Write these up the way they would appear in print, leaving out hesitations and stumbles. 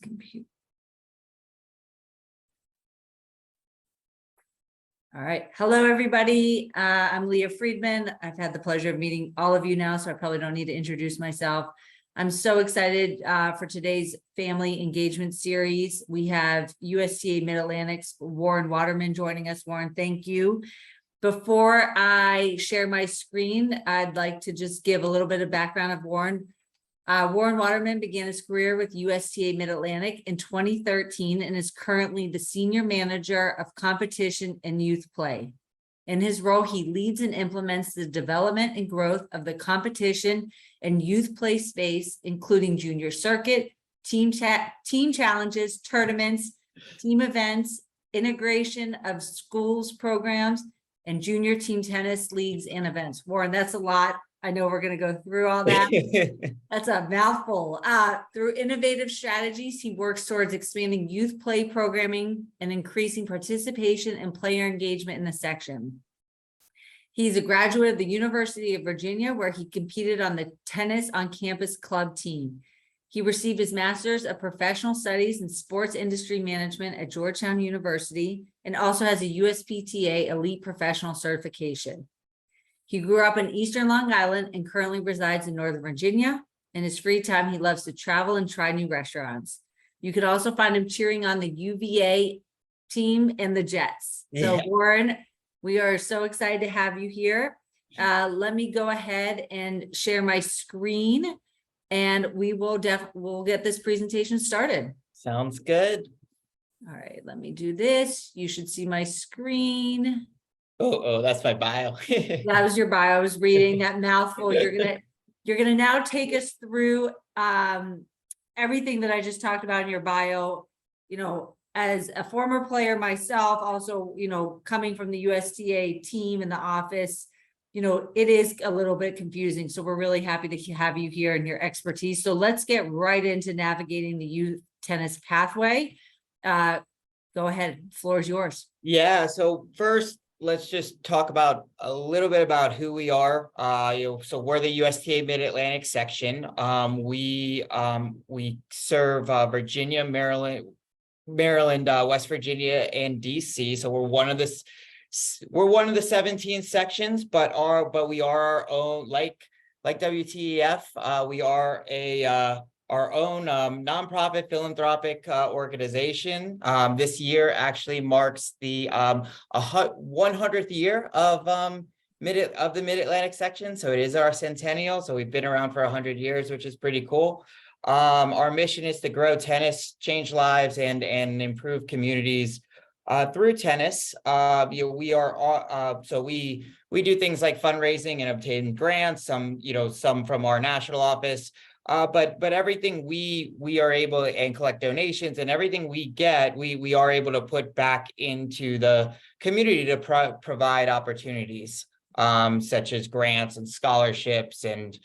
Compute. All right. Hello, everybody. I'm Leah Friedman. I've had the pleasure of meeting all of you now, so I probably don't need to introduce myself. I'm so excited for today's family engagement series. We have USTA Mid-Atlantic's Warren Waterman joining us. Warren, thank you. Before I share my screen, I'd like to just give a little bit of background of Warren. Warren Waterman began his career with USTA Mid-Atlantic in 2013 and is currently the Senior Manager of Competition and Youth Play. In his role, he leads and implements the development and growth of the competition and youth play space, including junior circuit, team challenges, tournaments, team events, integration of schools programs, and junior team tennis leagues and events. Warren, that's a lot. I know we're going to go through all that. That's a mouthful. Through innovative strategies, he works towards expanding youth play programming and increasing participation and player engagement in the section. He's a graduate of the University of Virginia, where he competed on the tennis on campus club team. He received his master's of professional studies in sports industry management at Georgetown University and also has a USPTA elite professional certification. He grew up in Eastern Long Island and currently resides in Northern Virginia. In his free time, he loves to travel and try new restaurants. You could also find him cheering on the UVA team and the Jets. So Yeah. Warren, we are so excited to have you here. Let me go ahead and share my screen and we'll get this presentation started. Sounds good. All right, let me do this. You should see my screen. Oh, that's my bio. That was your bio. I was reading that mouthful. You're gonna now take us through everything that I just talked about in your bio. You know, as a former player myself, also, you know, coming from the USTA team in the office, you know, it is a little bit confusing. So we're really happy to have you here and your expertise. So let's get right into navigating the youth tennis pathway. Go ahead, floor is yours. Yeah, so first, let's just talk about a little bit about who we are. So we're the USTA Mid-Atlantic section. We serve Virginia, Maryland, West Virginia, and DC. So we're one of the 17 sections, but we are our own, like WTEF. We are our own nonprofit philanthropic organization. This year actually marks the 100th year of the Mid-Atlantic section. So it is our centennial. So we've been around for 100 years, which is pretty cool. Our mission is to grow tennis, change lives, and improve communities through tennis. We do things like fundraising and obtain grants, some from our national office. But everything we are able to, and collect donations, and everything we get, we are able to put back into the community to provide opportunities, such as grants and scholarships and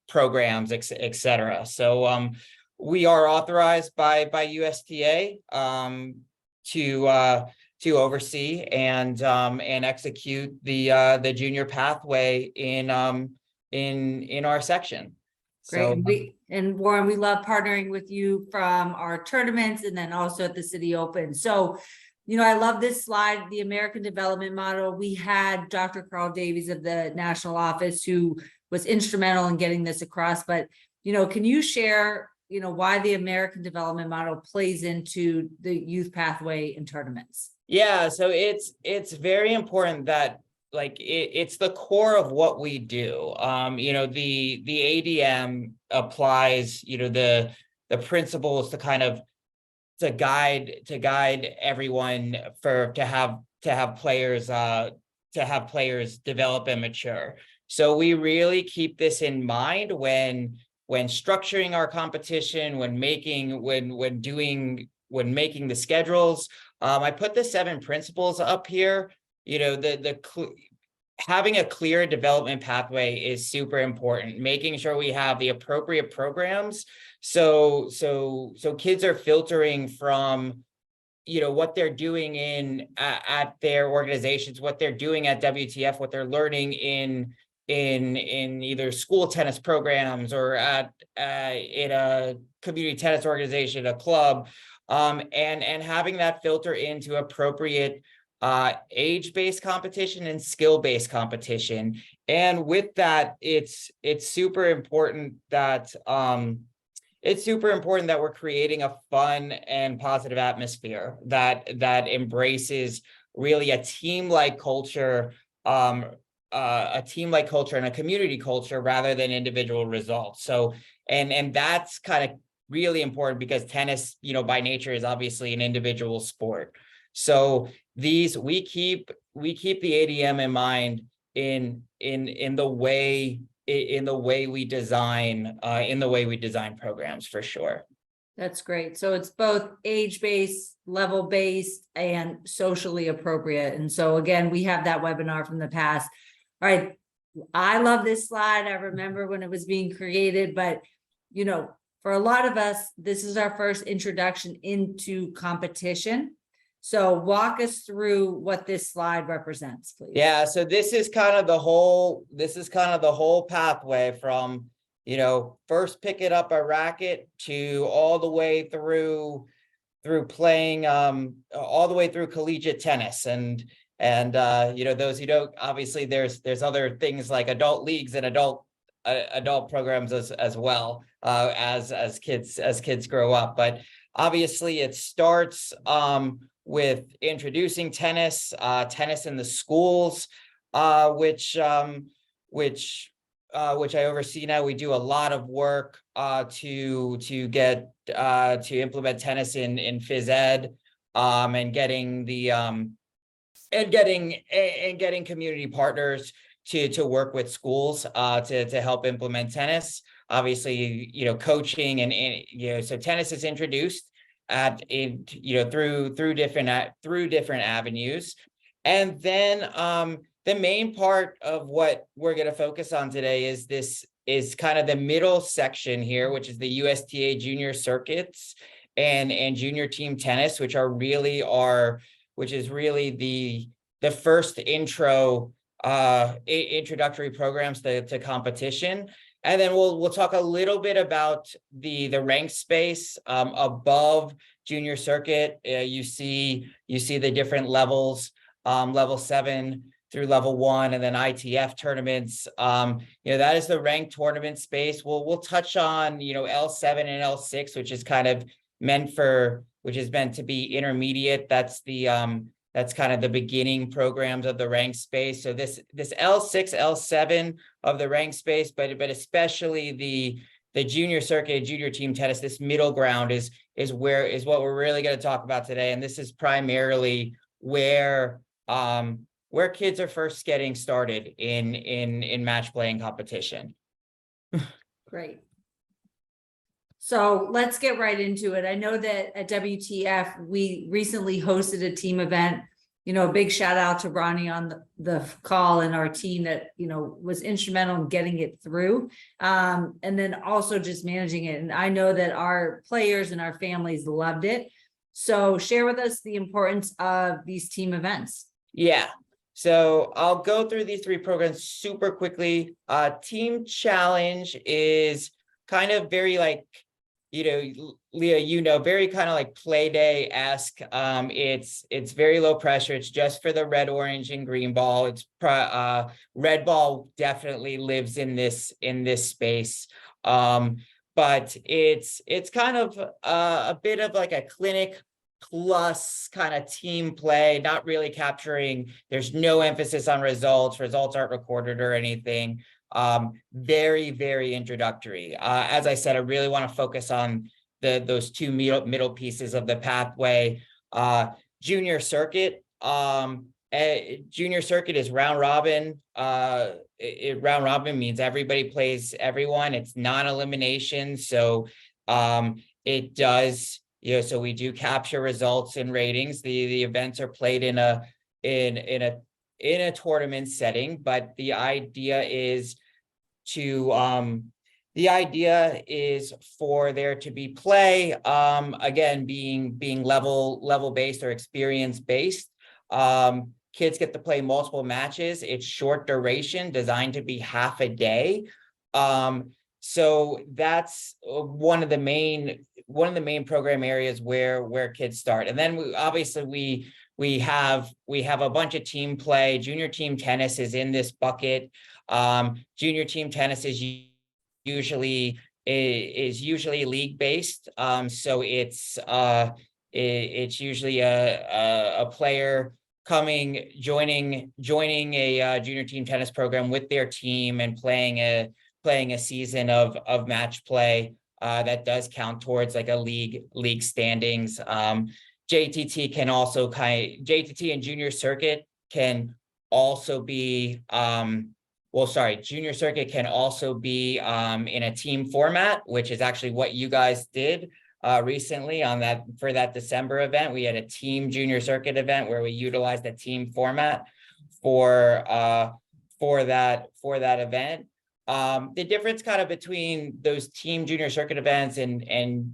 programs, et cetera. So we are authorized by USTA to oversee and execute the junior pathway in our section. Great. So, and Warren, we love partnering with you from our tournaments and then also at the City Open. So, you know, I love this slide, the American Development Model. We had Dr. Carl Davies of the national office who was instrumental in getting this across. But, you know, can you share, you know, why the American Development Model plays into the youth pathway in tournaments? yeah, so it's very important that it's the core of what we do. You know, the ADM applies, you know, the principles to guide everyone to have players develop and mature. So we really keep this in mind when structuring our competition, when making the schedules. I put the 7 principles up here. You know, having a clear development pathway is super important. Making sure we have the appropriate programs, so kids are filtering from, you know, what they're doing at their organizations, what they're doing at WTF, what they're learning in either school tennis programs or in a community tennis organization, a club, and having that filter into appropriate age-based competition and skill-based competition. And with that, it's super important that we're creating a fun and positive atmosphere that embraces really a team-like culture, and a community culture rather than individual results. So, and that's kind of really important because tennis, by nature is obviously an individual sport. So we keep the ADM in mind in the way we design programs, for sure. That's great. So it's both age-based, level-based, and socially appropriate. And so again, we have that webinar from the past. All right. I love this slide. I remember when it was being created, but for a lot of us, this is our first introduction into competition. So walk us through what this slide represents, please. Yeah, so this is kind of the whole pathway from, first picking up a racket to all the way through playing, all the way through collegiate tennis. And those who don't, obviously there's other things like adult leagues and adult programs as well, as kids grow up. But obviously it starts with introducing tennis in the schools, which I oversee now. We do a lot of work to implement tennis in phys ed, and getting community partners to work with schools to help implement tennis. Obviously, coaching and so tennis is introduced through different avenues. And then the main part of what we're going to focus on today is kind of the middle section here, which is the USTA junior circuits and junior team tennis, which is really the first introductory programs to competition. And then we'll talk a little bit about the rank space above junior circuit. You see the different levels, level 7 through level 1, and then ITF tournaments. That is the ranked tournament space. We'll touch on L7 and L6, which is meant to be intermediate. That's kind of the beginning programs of the rank space. So this L6, L7 of the rank space, but especially the junior circuit, junior team tennis, this middle ground is what we're really going to talk about today. And this is primarily where kids are first getting started in match playing competition. Great. So let's get right into it. I know that at WTF, we recently hosted a team event. A big shout out to Ronnie on the call and our team that, was instrumental in getting it through. And then also just managing it. And I know that our players and our families loved it. So share with us the importance of these team events. Yeah. So I'll go through these 3 programs super quickly. Team Challenge is kind of very Leah, very kind of like play day-esque. It's very low pressure. It's just for the red, orange, and green ball. It's red ball definitely lives in this space. But it's kind of a bit of like a clinic plus kind of team play, not really capturing. There's no emphasis on results. Results aren't recorded or anything. Very, very introductory. As I said, I really want to focus on those 2 middle pieces of the pathway. Junior circuit. Junior circuit is round robin. Round robin means everybody plays everyone. It's non-elimination. So it does, so we do capture results and ratings. The events are played in a tournament setting, but the idea is for there to be play, again, being level based or experience based. Kids get to play multiple matches. It's short duration, designed to be half a day. so that's one of the main program areas where kids start. And then we have a bunch of team play. Junior team tennis is in this bucket. Junior team tennis is usually league based. So it's usually a player joining a junior team tennis program with their team and playing a season of match play that does count towards like a league standings. JTT and junior circuit can also be junior circuit can also be in a team format, which is actually what you guys did recently for that December event. We had a team junior circuit event where we utilized the team format for that event. The difference kind of between those team junior circuit events and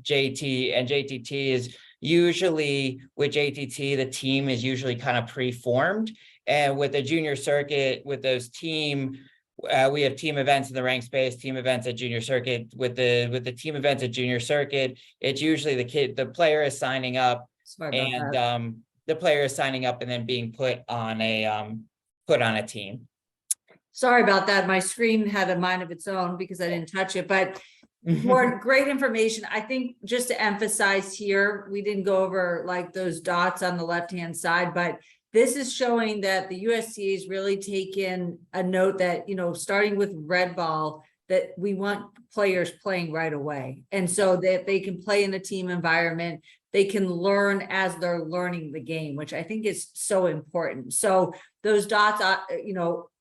JTT is usually with JTT, the team is usually kind of pre-formed. And with the junior circuit, with those we have team events in the rank space, team events at junior circuit. With the team events at junior circuit, it's usually the player is signing up, and the player is signing up and then being put on a team. Sorry about that. My screen had a mind of its own because I didn't touch it, but more great information. I think just to emphasize here, we didn't go over like those dots on the left-hand side, but this is showing that the USTA is really taken a note that, starting with red ball, that we want players playing right away. And so that they can play in a team environment, they can learn as they're learning the game, which I think is so important. So those dots,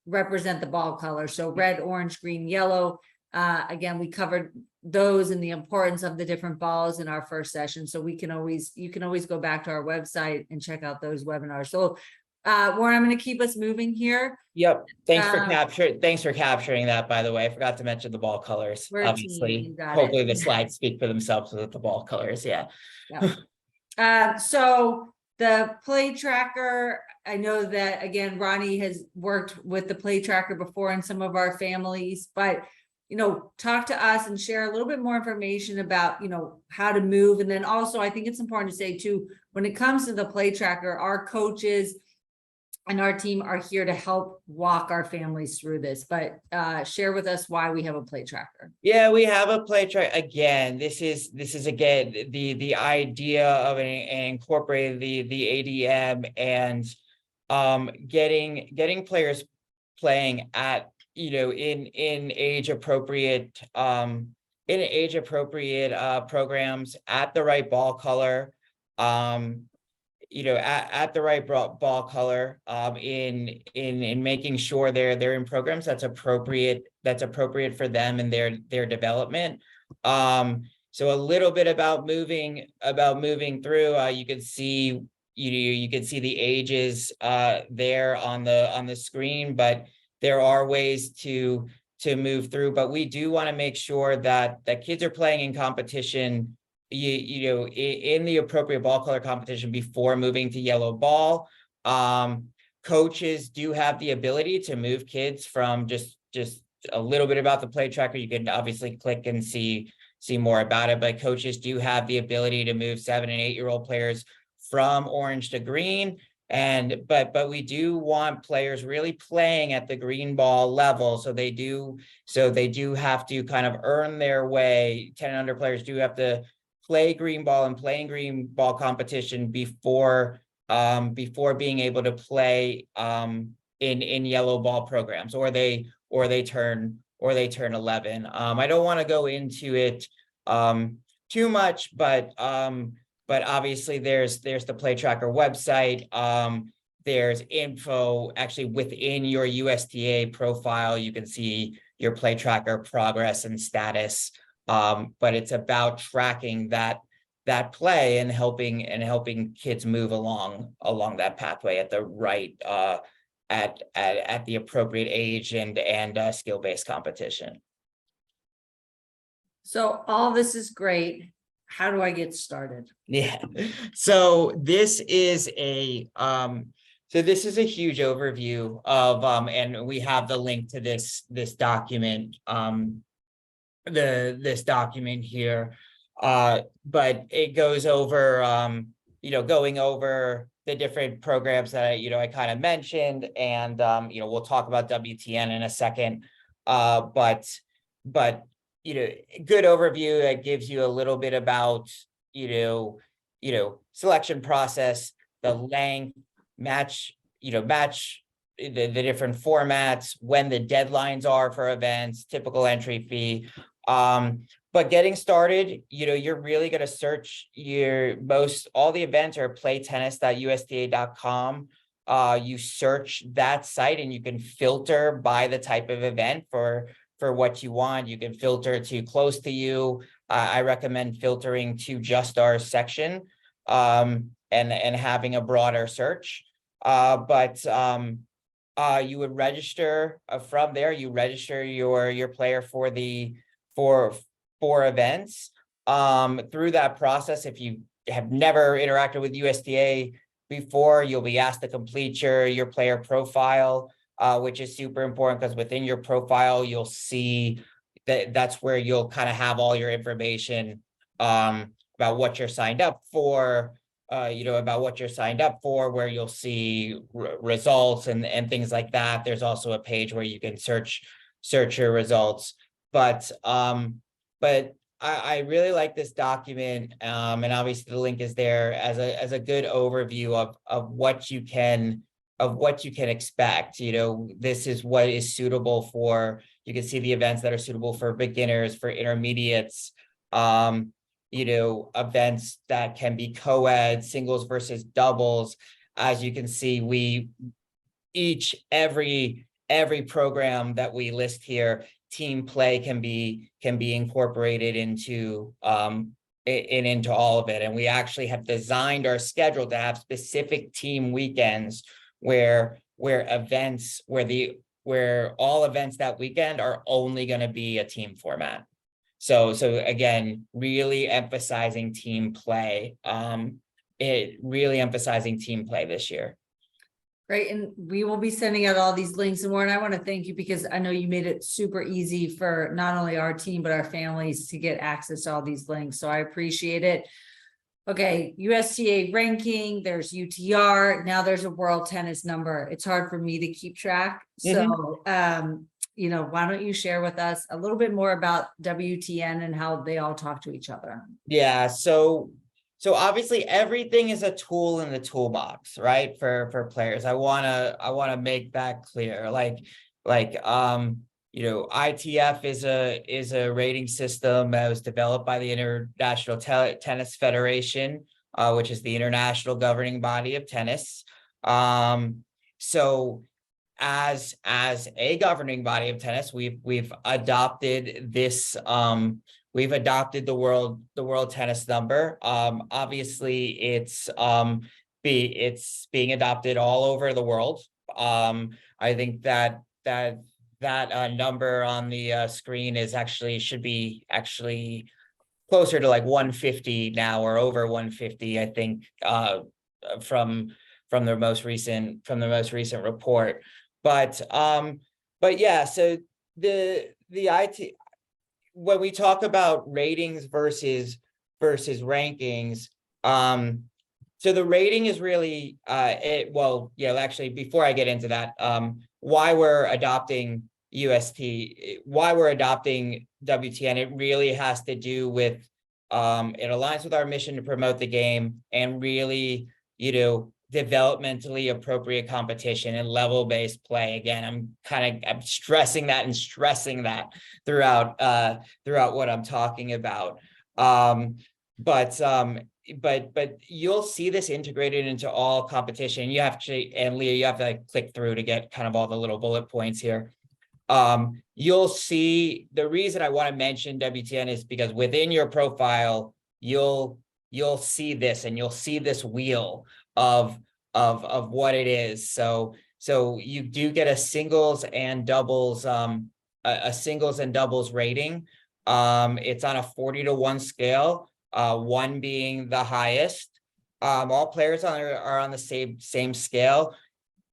represent the ball color. So red, orange, green, yellow. Again, we covered those and the importance of the different balls in our first session. So you can always go back to our website and check out those webinars. So Warren, I'm going to keep us moving here. Yep. Thanks for capturing that, by the way. I forgot to mention the ball colors. Obviously, hopefully the slides speak for themselves with the ball colors. Yeah. So the play tracker, I know that, again, Ronnie has worked with the play tracker before in some of our families, but talk to us and share a little bit more information about, how to move. And then also, I think it's important to say too, when it comes to the play tracker, our coaches and our team are here to help walk our families through this, but share with us why we have a play tracker. Yeah, we have a play tracker. Again, this is again, the idea of incorporating the ADM and getting players playing at, in age appropriate programs at the right ball color, at the right ball color, in making sure they're in programs that's appropriate for them and their development. So a little bit about moving through, you can see you can see the ages there on the screen, but there are ways to move through. But we do want to make sure that kids are playing in competition, in the appropriate ball color competition before moving to yellow ball. Coaches do have the ability to move kids from just a little bit about the play tracker. You can obviously click and see more about it, but coaches do have the ability to move 7 and 8-year-old players from orange to green. But we do want players really playing at the green ball level. So they do have to kind of earn their way. 10 and under players do have to play green ball and playing green ball competition before being able to play in yellow ball programs, or they turn 11. I don't want to go into it too much, but obviously there's the play tracker website. There's info actually within your USTA profile. You can see your play tracker progress and status. But it's about tracking that play and helping kids move along that pathway at the right at the appropriate age and skill-based competition. So all this is great. How do I get started? Yeah. So this is a huge overview of and we have the link to this document this document here. But it goes over, going over the different programs that I kind of mentioned, and we'll talk about WTN in a second. But good overview that gives you a little bit about selection process, the length, match the different formats, when the deadlines are for events, typical entry fee. But getting started, you're really going to search all the events are playtennis.usda.com. You search that site and you can filter by the type of event for what you want. You can filter to close to you. I recommend filtering to just our section, and having a broader search. But you would register from there. You register your player for events. Through that process, if you have never interacted with USTA before, you'll be asked to complete your player profile, which is super important, because within your profile, you'll see that's where you'll kind of have all your information about what you're signed up for, where you'll see results and things like that. There's also a page where you can search your results. But I really like this document, and obviously the link is there as a good overview of what you can expect. This is what is suitable for. You can see the events that are suitable for beginners, for intermediates, events that can be co-ed, singles versus doubles. As you can see, every program that we list here, team play can be incorporated into into all of it. And we actually have designed our schedule to have specific team weekends where all events that weekend are only going to be a team format. So again, really emphasizing team play. This year. Great. And we will be sending out all these links. And Warren, I want to thank you, because I know you made it super easy for not only our team, but our families to get access to all these links. So I appreciate it. Okay, USTA ranking, there's UTR, now there's a world tennis number. It's hard for me to keep track. So, why don't you share with us a little bit more about WTN and how they all talk to each other? Yeah, so obviously everything is a tool in the toolbox, right? For players. I wanna make that clear. ITF is a rating system that was developed by the International Tennis Federation, which is the international governing body of tennis. So as a governing body of tennis, we've adopted this. We've adopted the world tennis number. Obviously, it's being adopted all over the world. I think that number on the screen should be closer to like 150 now, or over 150, I think, from the most recent report. But yeah, so the IT, when we talk about ratings versus rankings, so the rating is really actually, before I get into that, why we're adopting why we're adopting WTN, it really has to do with it aligns with our mission to promote the game and really, developmentally appropriate competition and level-based play. Again, I'm stressing that throughout what I'm talking about. But you'll see this integrated into all competition. You have to, and Leah, you have to click through to get kind of all the little bullet points here. You'll see the reason I want to mention WTN is because within your profile, you'll see this, and you'll see this wheel of what it is. So you do get a singles and doubles rating. It's on a 40-to-1 scale, 1 being the highest. All players are on the same scale.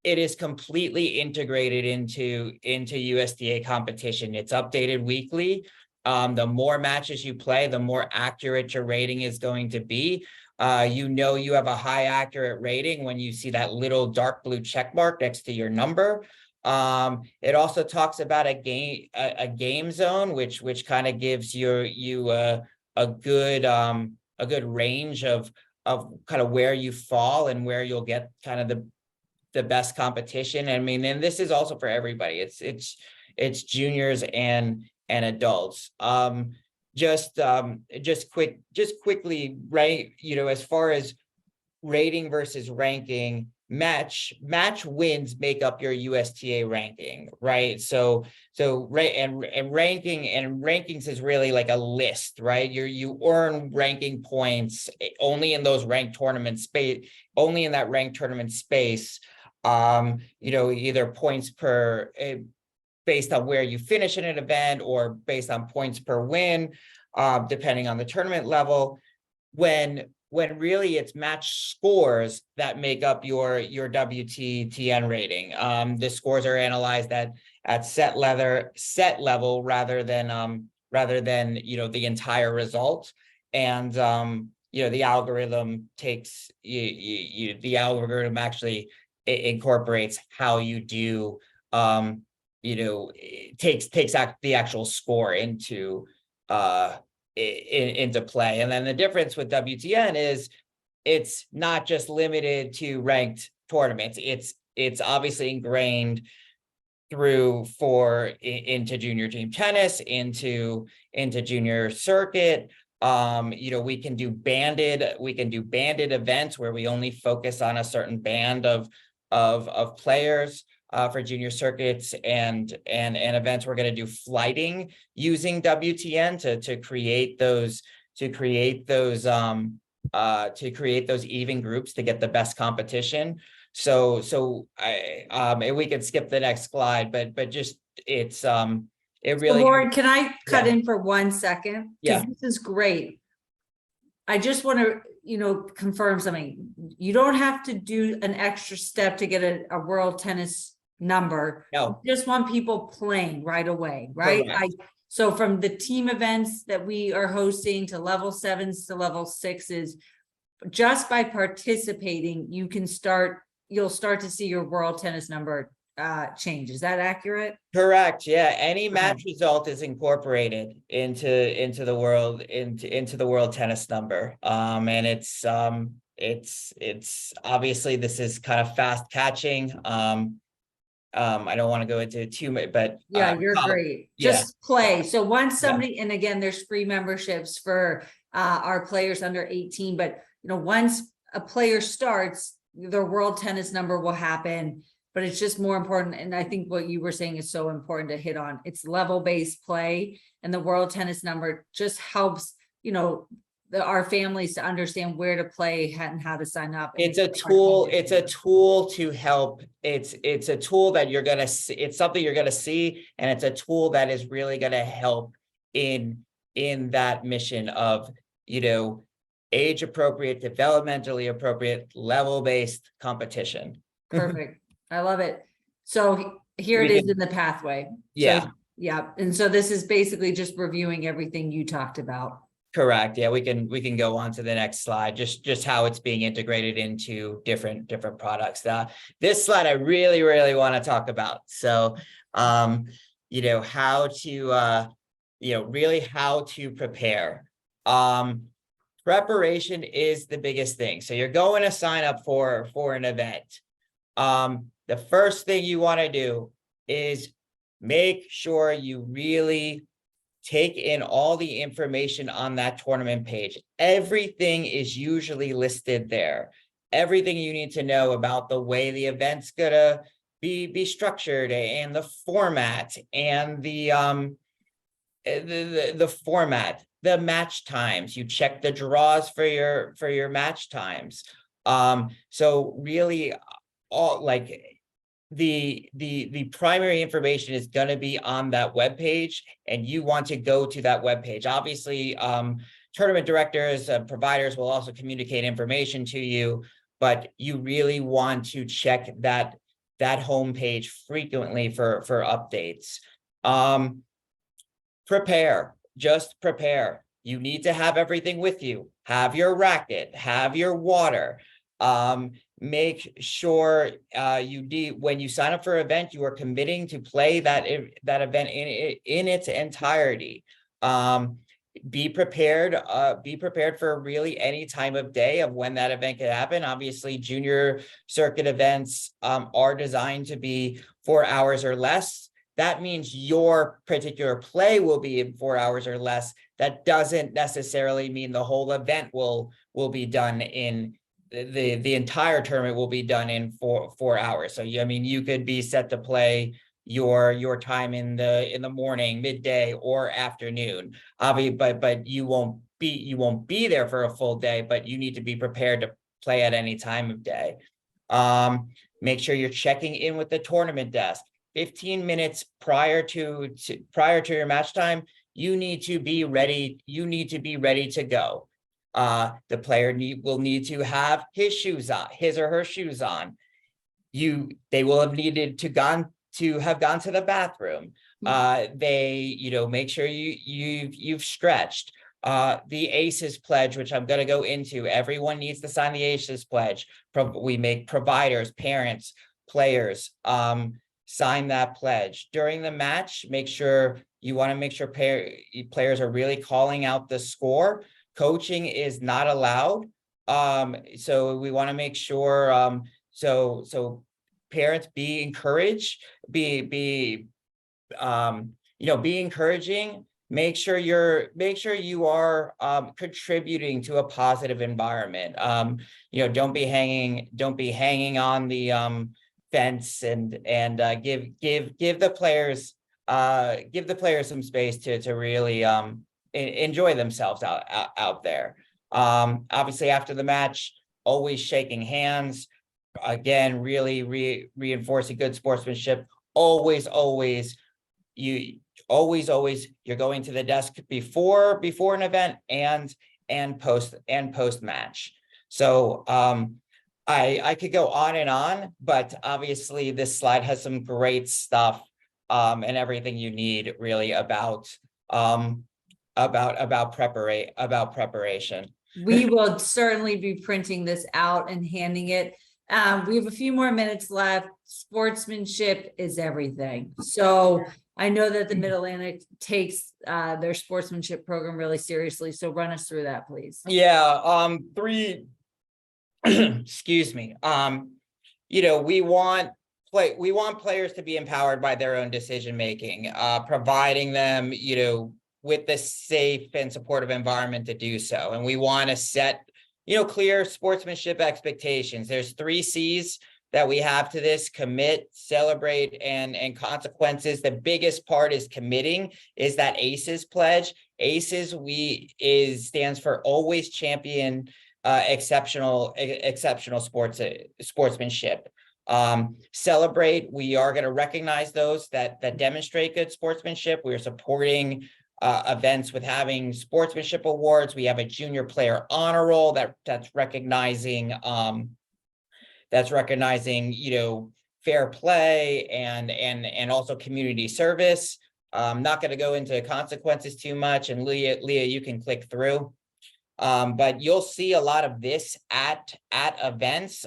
It is completely integrated into USTA competition. It's updated weekly. The more matches you play, the more accurate your rating is going to be. You know you have a high accurate rating when you see that little dark blue check mark next to your number. It also talks about a game zone, which kind of gives you a good range of kind of where you fall and where you'll get kind of the best competition. I mean, and this is also for everybody. It's juniors and adults. Just quickly, right? You know, as far as rating versus ranking, match wins make up your USTA ranking, right? So right, and rankings is really like a list, right? You earn ranking points only in those ranked tournament space, only in that ranked tournament space. You know, either points per based on where you finish in an event or based on points per win, depending on the tournament level. When really it's match scores that make up your WTTN rating. The scores are analyzed at set level rather than you know the entire result. And you know the algorithm takes the algorithm actually incorporates how you do you know, it takes the actual score into play. And then the difference with WTN is it's not just limited to ranked tournaments. It's obviously ingrained through into junior team tennis, into junior circuit. You know, we can do banded events where we only focus on a certain band of players. For junior circuits and events, we're going to do flighting using WTN to create those even groups to get the best competition. So and we could skip the next slide, but just it really. Lauren, can I cut in for 1 second? Yeah. This is great. I just want to, you know, confirm something. You don't have to do an extra step to get a world tennis number. No. You just want people playing right away, right? So from the team events that we are hosting to level 7s to level 6s, just by participating, you'll start to see your world tennis number change. Is that accurate? Correct. Yeah. Any match result is incorporated into the world tennis number. And it's obviously this is kind of fast catching. I don't want to go into too much, but yeah, you're great. Just play. So once somebody, and again, there's free memberships for our players under 18, but you know, once a player starts, their world tennis number will happen, but it's just more important. And I think what you were saying is so important to hit on. It's level-based play, and the world tennis number just helps, you know, our families to understand where to play and how to sign up. It's a tool. It's a tool to help. It's a tool that you're gonna see. It's something you're gonna see, and it's a tool that is really gonna help in that mission of, you know, age appropriate, developmentally appropriate, level based competition. Perfect. I love it. So here it is in the pathway. Yeah. So, yeah. And so this is basically just reviewing everything you talked about. Correct. Yeah, we can go on to the next slide. Just how it's being integrated into different products. This slide I really want to talk about. So, you know, how to really how to prepare. Preparation is the biggest thing. So you're going to sign up for an event. The first thing you want to do is make sure you really take in all the information on that tournament page. Everything is usually listed there. Everything you need to know about the way the event's gonna be structured, and the format, and the format, the match times. You check the draws for your match times. So really, all like the primary information is going to be on that web page, and you want to go to that web page. Obviously, tournament directors, providers will also communicate information to you, but you really want to check that homepage frequently for updates. Prepare. just prepare. You need to have everything with you. Have your racket, have your water. Make sure when you sign up for an event, you are committing to play that event in its entirety. Be prepared for really any time of day of when that event could happen. Obviously, junior circuit events are designed to be 4 hours or less. That means your particular play will be in 4 hours or less. That doesn't necessarily mean the whole event will be done in the entire tournament will be done in 4 hours. So I mean, you could be set to play your time in the morning, midday, or afternoon. Obviously, but you won't be there for a full day, but you need to be prepared to play at any time of day. Make sure you're checking in with the tournament desk 15 minutes prior to your match time. You need to be ready. You need to be ready to go. The player will need to have his or her shoes on. They will have needed to have gone to the bathroom. Make sure you've stretched. The ACEs pledge, which I'm going to go into, everyone needs to sign the ACEs pledge. We make providers, parents, players sign that pledge during the match. You want to make sure players are really calling out the score. Coaching is not allowed. So we want to make sure so parents be encouraged, be encouraging. Make sure you are contributing to a positive environment. Don't be hanging on the fence, and give the players some space to really enjoy themselves out there. Obviously, after the match, always shaking hands. Again, really reinforcing good sportsmanship. Always you're going to the desk before an event and post match. So I could go on and on, but obviously this slide has some great stuff and everything you need really about preparation. We will certainly be printing this out and handing it. We have a few more minutes left. Sportsmanship is everything. So I know that the Mid-Atlantic takes their sportsmanship program really seriously. So run us through that, please. Yeah, excuse me. We want players to be empowered by their own decision making, providing them, with the safe and supportive environment to do so. And we want to set, clear sportsmanship expectations. There's 3 C's that we have to this: commit, celebrate, and consequences. The biggest part is committing, is that ACEs pledge. ACEs stands for always champion exceptional sportsmanship. Celebrate, we are going to recognize those that demonstrate good sportsmanship. We are supporting events with having sportsmanship awards. We have a junior player honor roll that's recognizing fair play and also community service. I'm not going to go into consequences too much, and Leah, you can click through. But you'll see a lot of this at events.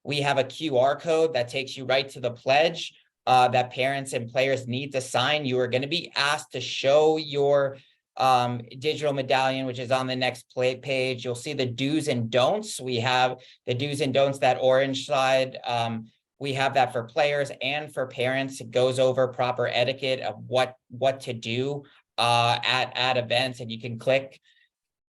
We have a QR code that takes you right to the pledge that parents and players need to sign. You are going to be asked to show your digital medallion, which is on the next page. You'll see the do's and don'ts. We have the do's and don'ts, that orange slide. We have that for players and for parents. It goes over proper etiquette of what to do at events, and you can click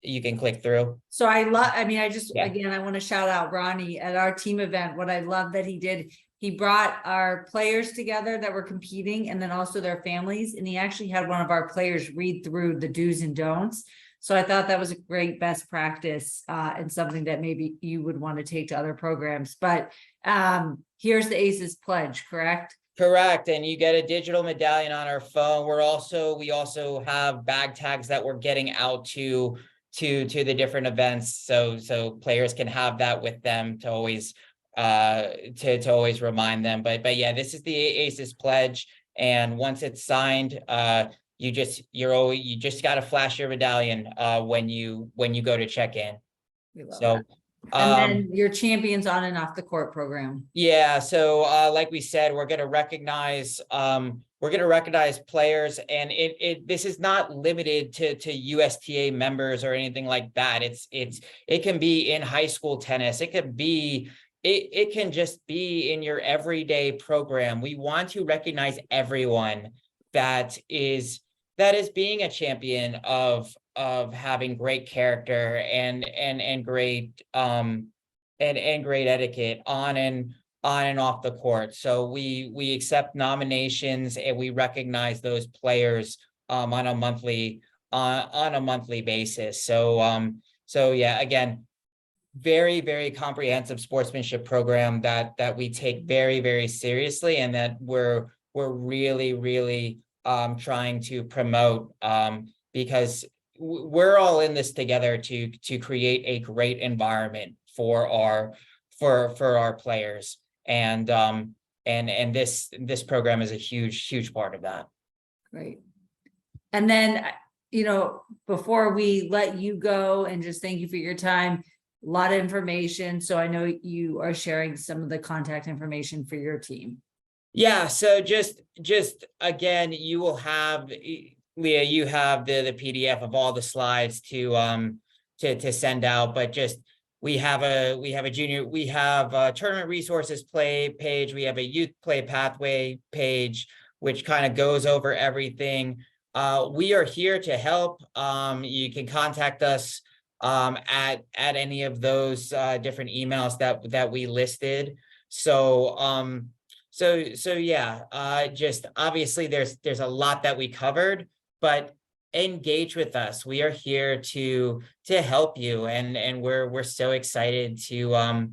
through. So again, I want to shout out Ronnie at our team event. What I love that he did, he brought our players together that were competing and then also their families. And he actually had one of our players read through the do's and don'ts. So I thought that was a great best practice and something that maybe you would want to take to other programs. But here's the ACEs pledge, correct? Correct. And you get a digital medallion on our phone. We also have bag tags that we're getting out to the different events, so players can have that with them to always remind them. But yeah, this is the ACEs pledge, and once it's signed, you just got to flash your medallion when you go to check in. We love So that. And then your champions on and off the court program. yeah, so like we said, we're gonna recognize players, and this is not limited to USTA members or anything like that. It can be in high school tennis, it can just be in your everyday program. We want to recognize everyone that is being a champion of having great character and great and great etiquette on and off the court. So we accept nominations and we recognize those players on a monthly basis. So yeah, again, very comprehensive sportsmanship program that we take very seriously, and that we're really trying to promote, because we're all in this together to create a great environment for our players, and this program is a huge part of that. Great. And then, before we let you go, and just thank you for your time, a lot of information. So I know you are sharing some of the contact information for your team. Yeah, so just again, you will have, Leah, you have the PDF of all the slides to send out, but just we have a tournament resources page, we have a youth play pathway page, which kind of goes over everything. We are here to help. You can contact us at any of those different emails that we listed. So yeah, just obviously there's a lot that we covered, but engage with us. We are here to help you, and we're so excited to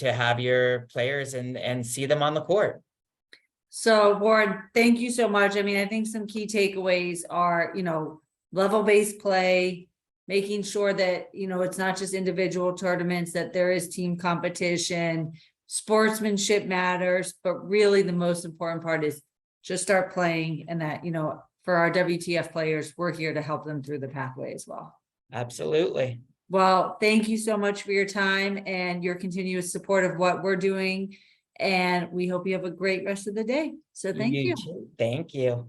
have your players and see them on the court. So Warren, thank you so much. I mean, I think some key takeaways are, level-based play, making sure that, it's not just individual tournaments, that there is team competition, sportsmanship matters, but really the most important part is just start playing, and that, for our WTF players, we're here to help them through the pathway as well. Absolutely. Well, thank you so much for your time and your continuous support of what we're doing. And we hope you have a great rest of the day. So thank you. Too. Thank you.